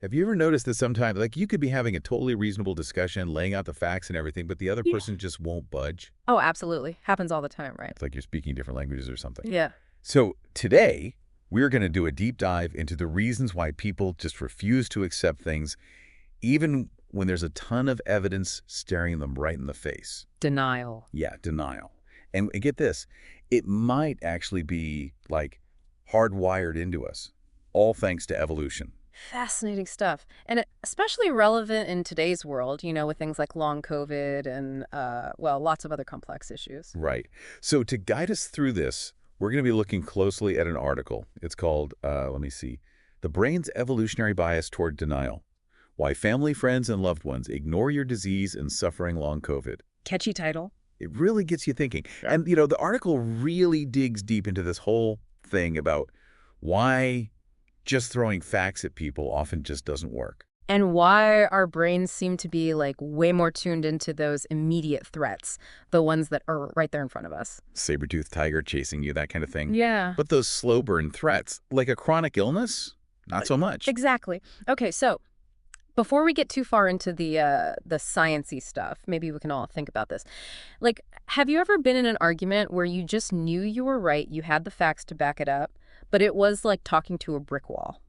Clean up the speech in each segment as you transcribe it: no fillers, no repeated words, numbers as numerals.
Have you ever noticed that sometimes, like, you could be having a totally reasonable discussion, laying out the facts and everything, but the other Yeah. person just won't budge? Oh, absolutely. Happens all the time, right? It's like you're speaking different languages or something. Yeah. So today, we're going to do a deep dive into the reasons why people just refuse to accept things, even when there's a ton of evidence staring them right in the face. Denial. Yeah, denial. And get this, it might actually be, like, hardwired into us, all thanks to evolution. Fascinating stuff. And especially relevant in today's world, with things like long COVID and, well, lots of other complex issues. Right. So to guide us through this, we're going to be looking closely at an article. It's called, let me see, The Brain's Evolutionary Bias Toward Denial: Why Family, Friends, and Loved Ones Ignore Your Disease and Suffering Long COVID. Catchy title. It really gets you thinking. Yeah. And, the article really digs deep into this whole thing about why just throwing facts at people often just doesn't work. And why our brains seem to be like way more tuned into those immediate threats, the ones that are right there in front of us. Saber-toothed tiger chasing you, that kind of thing. Yeah. But those slow burn threats, like a chronic illness, not so much. Exactly. Okay, so before we get too far into the sciencey stuff, maybe we can all think about this. Like, have you ever been in an argument where you just knew you were right, you had the facts to back it up, but it was like talking to a brick wall?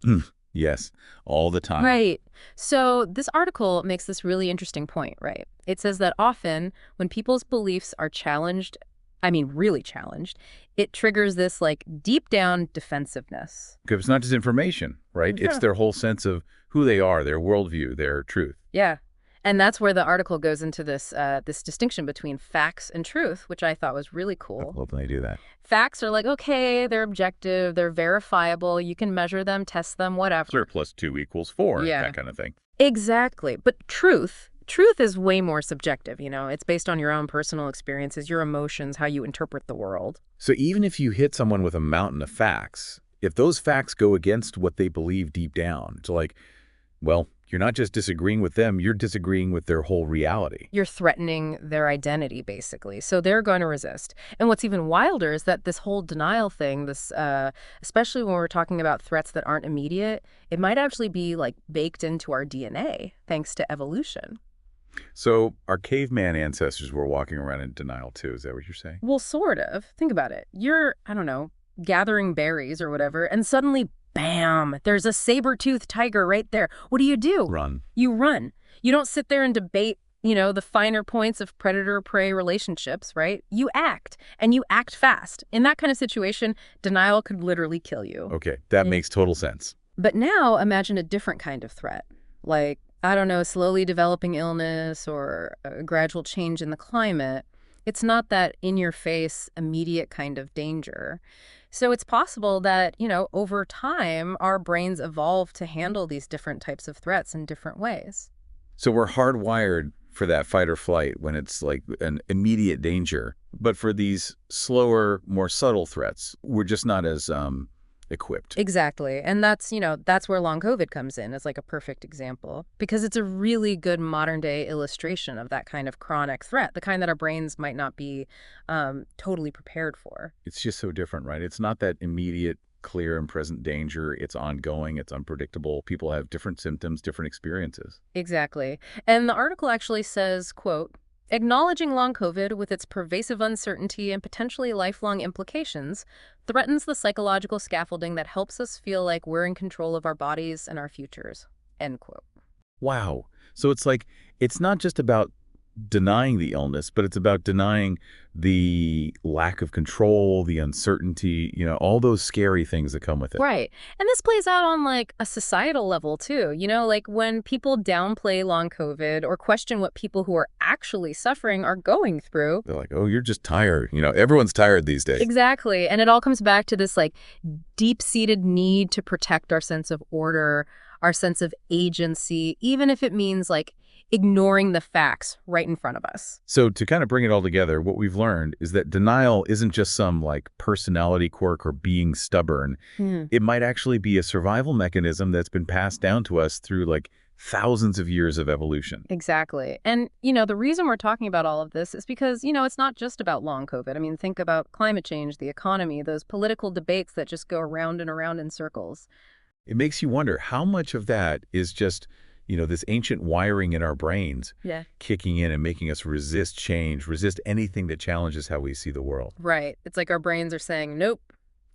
Yes, all the time. Right. So this article makes this really interesting point, right? It says that often when people's beliefs are challenged, I mean really challenged, it triggers this like deep down defensiveness. Because it's not just information, right? It's Yeah. their whole sense of who they are, their worldview, their truth. Yeah. And that's where the article goes into this distinction between facts and truth, which I thought was really I cool. love when they do that. Facts are like, okay, they're objective, they're verifiable, you can measure them, test them, whatever. 2 + 2 = 4, Yeah. that kind of thing. Exactly. But truth is way more subjective, It's based on your own personal experiences, your emotions, how you interpret the world. So even if you hit someone with a mountain of facts, if those facts go against what they believe deep down, it's like, well, you're not just disagreeing with them, you're disagreeing with their whole reality. You're threatening their identity, basically. So they're going to resist. And what's even wilder is that this whole denial thing, especially when we're talking about threats that aren't immediate, it might actually be like baked into our DNA, thanks to evolution. So our caveman ancestors were walking around in denial too, is that what you're saying? Well, sort of. Think about it. You're, I don't know, gathering berries or whatever, and suddenly, bam, there's a saber-toothed tiger right there. What do? Run. You run. You don't sit there and debate, the finer points of predator-prey relationships, right? You act, and you act fast. In that kind of situation, denial could literally kill you. Okay, that Yeah. makes total sense. But now imagine a different kind of threat, like, I don't know, slowly developing illness or a gradual change in the climate. It's not that in-your-face, immediate kind of danger. So it's possible that, over time, our brains evolve to handle these different types of threats in different ways. So we're hardwired for that fight or flight when it's like an immediate danger. But for these slower, more subtle threats, we're just not as equipped. Exactly. And that's where long COVID comes in as like a perfect example, because it's a really good modern day illustration of that kind of chronic threat, the kind that our brains might not be totally prepared for. It's just so different, right? It's not that immediate, clear and present danger. It's ongoing. It's unpredictable. People have different symptoms, different experiences. Exactly. And the article actually says, quote, acknowledging long COVID with its pervasive uncertainty and potentially lifelong implications threatens the psychological scaffolding that helps us feel like we're in control of our bodies and our futures, end quote. Wow. So it's like, it's not just about denying the illness, but it's about denying the lack of control, the uncertainty, all those scary things that come with it. Right. And this plays out on like a societal level too. Like when people downplay long COVID or question what people who are actually suffering are going through. They're like, oh, you're just tired. Everyone's tired these days. Exactly. And it all comes back to this like deep-seated need to protect our sense of order, our sense of agency, even if it means like ignoring the facts right in front of us. So to kind of bring it all together, what we've learned is that denial isn't just some like personality quirk or being stubborn. It might actually be a survival mechanism that's been passed down to us through like thousands of years of evolution. Exactly. And, the reason we're talking about all of this is because, it's not just about long COVID. I mean, think about climate change, the economy, those political debates that just go around and around in circles. It makes you wonder how much of that is just, this ancient wiring in our brains Yeah. kicking in and making us resist change, resist anything that challenges how we see the world. Right. It's like our brains are saying, nope,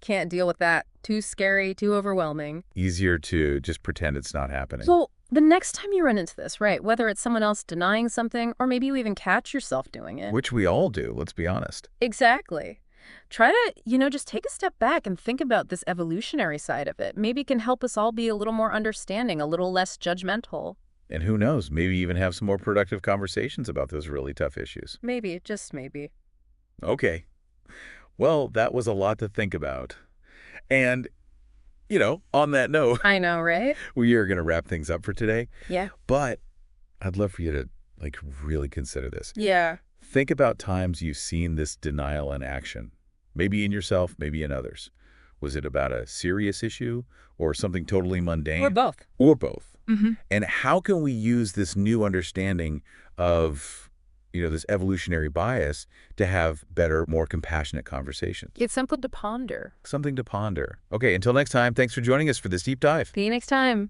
can't deal with that. Too scary, too overwhelming. Easier to just pretend it's not happening. So the next time you run into this, right, whether it's someone else denying something or maybe you even catch yourself doing it. Which we all do, let's be honest. Exactly. Try to, just take a step back and think about this evolutionary side of it. Maybe it can help us all be a little more understanding, a little less judgmental. And who knows, maybe even have some more productive conversations about those really tough issues. Maybe, just maybe. Okay. Well, that was a lot to think about. And, on that note, I know, right? we are going to wrap things up for today. Yeah. But I'd love for you to, really consider this. Yeah. Think about times you've seen this denial in action. Maybe in yourself, maybe in others. Was it about a serious issue or something totally mundane? Or both. Or both. Mm-hmm. And how can we use this new understanding of, this evolutionary bias to have better, more compassionate conversations? It's something to ponder. Something to ponder. Okay, until next time, thanks for joining us for this deep dive. See you next time.